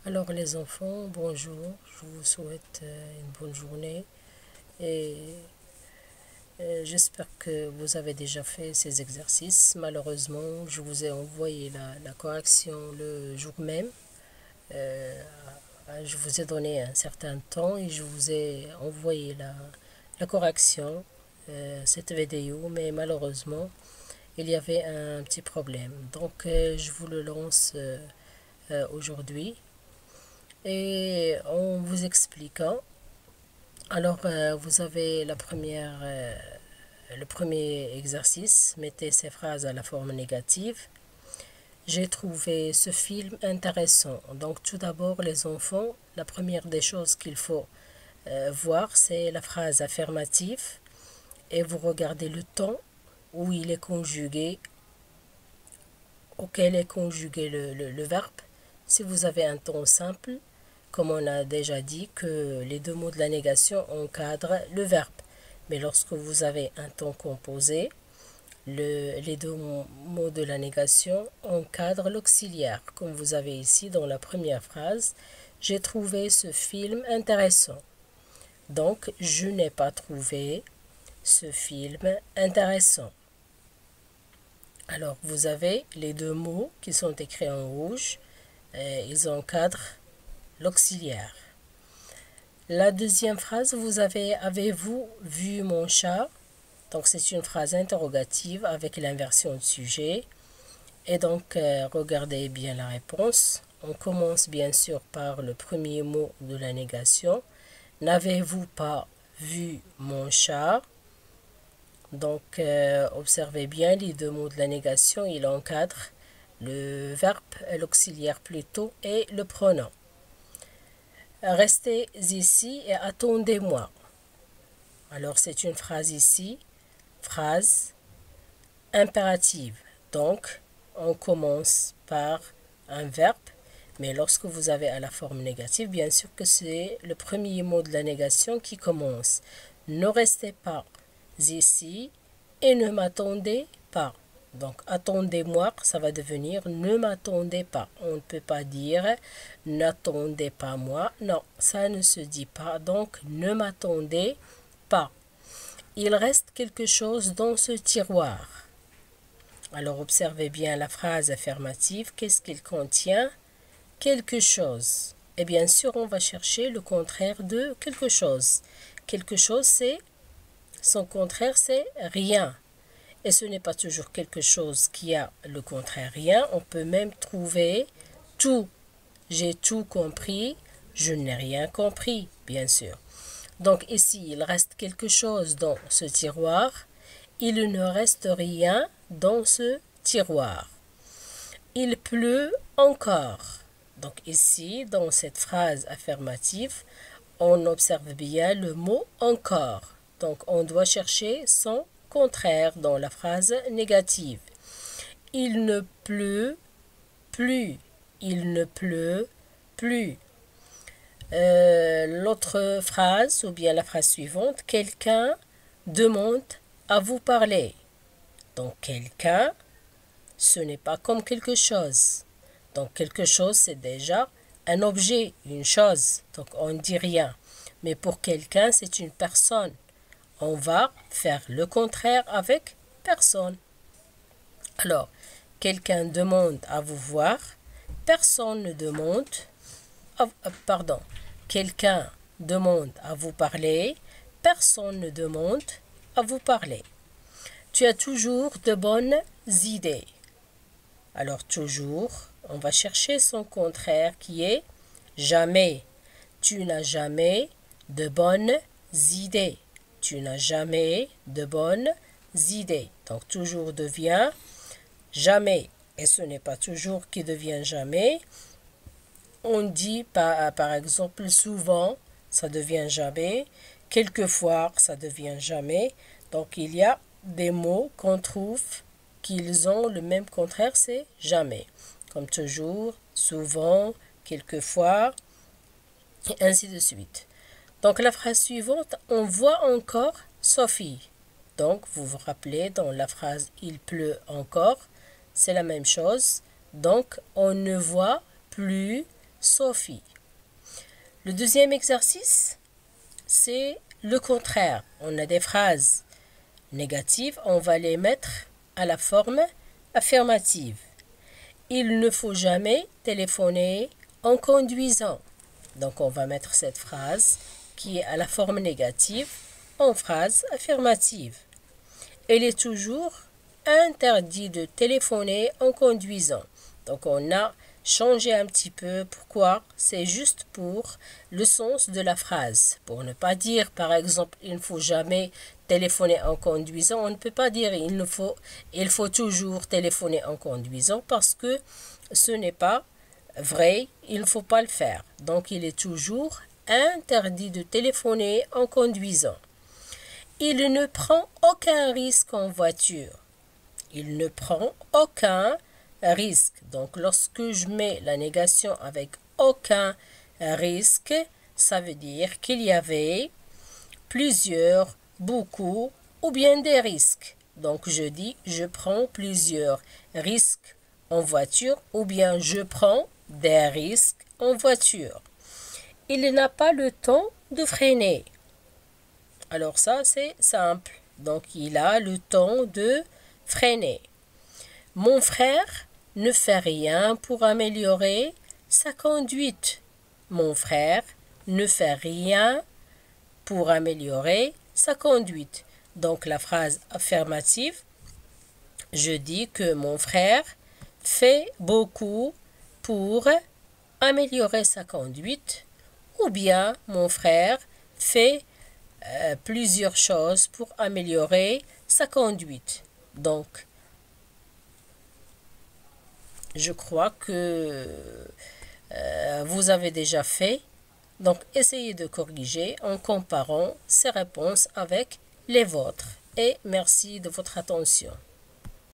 Alors les enfants, bonjour, je vous souhaite une bonne journée et j'espère que vous avez déjà fait ces exercices. Malheureusement, je vous ai envoyé la correction le jour même. Euh, je vous ai donné un certain temps et je vous ai envoyé la correction, cette vidéo, mais malheureusement, il y avait un petit problème. Donc, je vous le lance aujourd'hui et en vous expliquant. Alors, vous avez le premier exercice, mettez ces phrases à la forme négative. J'ai trouvé ce film intéressant. Donc, tout d'abord, les enfants, la première des choses qu'il faut voir, c'est la phrase affirmative et vous regardez le temps où il est conjugué, auquel est conjugué le verbe. Si vous avez un temps simple, comme on a déjà dit que les deux mots de la négation encadrent le verbe. Mais lorsque vous avez un temps composé, les deux mots de la négation encadrent l'auxiliaire. Comme vous avez ici dans la première phrase, j'ai trouvé ce film intéressant. Donc, je n'ai pas trouvé ce film intéressant. Alors, vous avez les deux mots qui sont écrits en rouge. Ils encadrent l'auxiliaire. La deuxième phrase, avez-vous vu mon chat? Donc c'est une phrase interrogative avec l'inversion de sujet. Et donc regardez bien la réponse. On commence bien sûr par le premier mot de la négation. N'avez-vous pas vu mon chat? Donc observez bien les deux mots de la négation. Ils encadrent le verbe, l'auxiliaire plutôt et le pronom. Restez ici et attendez-moi. Alors c'est une phrase ici, phrase impérative. Donc on commence par un verbe, mais lorsque vous avez à la forme négative, bien sûr que c'est le premier mot de la négation qui commence. Ne restez pas ici et ne m'attendez pas. Donc, attendez-moi, ça va devenir ne m'attendez pas. On ne peut pas dire n'attendez pas moi. Non, ça ne se dit pas. Donc, ne m'attendez pas. Il reste quelque chose dans ce tiroir. Alors, observez bien la phrase affirmative. Qu'est-ce qu'il contient? Quelque chose. Et bien sûr, on va chercher le contraire de quelque chose. Quelque chose, c'est son contraire, c'est rien. Et ce n'est pas toujours quelque chose qui a le contraire rien. On peut même trouver tout. J'ai tout compris. Je n'ai rien compris, bien sûr. Donc ici, il reste quelque chose dans ce tiroir. Il ne reste rien dans ce tiroir. Il pleut encore. Donc ici, dans cette phrase affirmative, on observe bien le mot encore. Donc on doit chercher son contraire dans la phrase négative. Il ne pleut plus. Il ne pleut plus. L'autre phrase, ou bien la phrase suivante, quelqu'un demande à vous parler. Donc quelqu'un, ce n'est pas comme quelque chose. Donc quelque chose, c'est déjà un objet, une chose. Donc on ne dit rien. Mais pour quelqu'un, c'est une personne. On va faire le contraire avec personne. Alors, quelqu'un demande à vous voir. Personne ne demande. Pardon. Quelqu'un demande à vous parler. Personne ne demande à vous parler. Tu as toujours de bonnes idées. Alors toujours, on va chercher son contraire qui est jamais. Tu n'as jamais de bonnes idées. Tu n'as jamais de bonnes idées. Donc toujours devient jamais. Et ce n'est pas toujours qui devient jamais. On dit par exemple souvent, ça devient jamais. Quelquefois, ça devient jamais. Donc il y a des mots qu'on trouve qu'ils ont le même contraire, c'est jamais. Comme toujours, souvent, quelquefois, et ainsi de suite. Donc la phrase suivante, on voit encore Sophie. Donc vous vous rappelez dans la phrase il pleut encore, c'est la même chose. Donc on ne voit plus Sophie. Le deuxième exercice, c'est le contraire. On a des phrases négatives, on va les mettre à la forme affirmative. Il ne faut jamais téléphoner en conduisant. Donc on va mettre cette phrase qui est à la forme négative en phrase affirmative. Il est toujours interdit de téléphoner en conduisant. Donc on a changé un petit peu. Pourquoi? C'est juste pour le sens de la phrase. Pour ne pas dire par exemple il ne faut jamais téléphoner en conduisant. On ne peut pas dire il faut toujours téléphoner en conduisant parce que ce n'est pas vrai. Il ne faut pas le faire. Donc il est toujours interdit de téléphoner en conduisant. Il ne prend aucun risque en voiture. Il ne prend aucun risque. Donc, lorsque je mets la négation avec aucun risque, ça veut dire qu'il y avait plusieurs, beaucoup ou bien des risques. Donc, je dis je prends plusieurs risques en voiture ou bien je prends des risques en voiture. Il n'a pas le temps de freiner. Alors ça, c'est simple. Donc, il a le temps de freiner. Mon frère ne fait rien pour améliorer sa conduite. Mon frère ne fait rien pour améliorer sa conduite. Donc, la phrase affirmative, je dis que mon frère fait beaucoup pour améliorer sa conduite ou bien mon frère fait plusieurs choses pour améliorer sa conduite. Donc, je crois que vous avez déjà fait. Donc, essayez de corriger en comparant ces réponses avec les vôtres. Et merci de votre attention.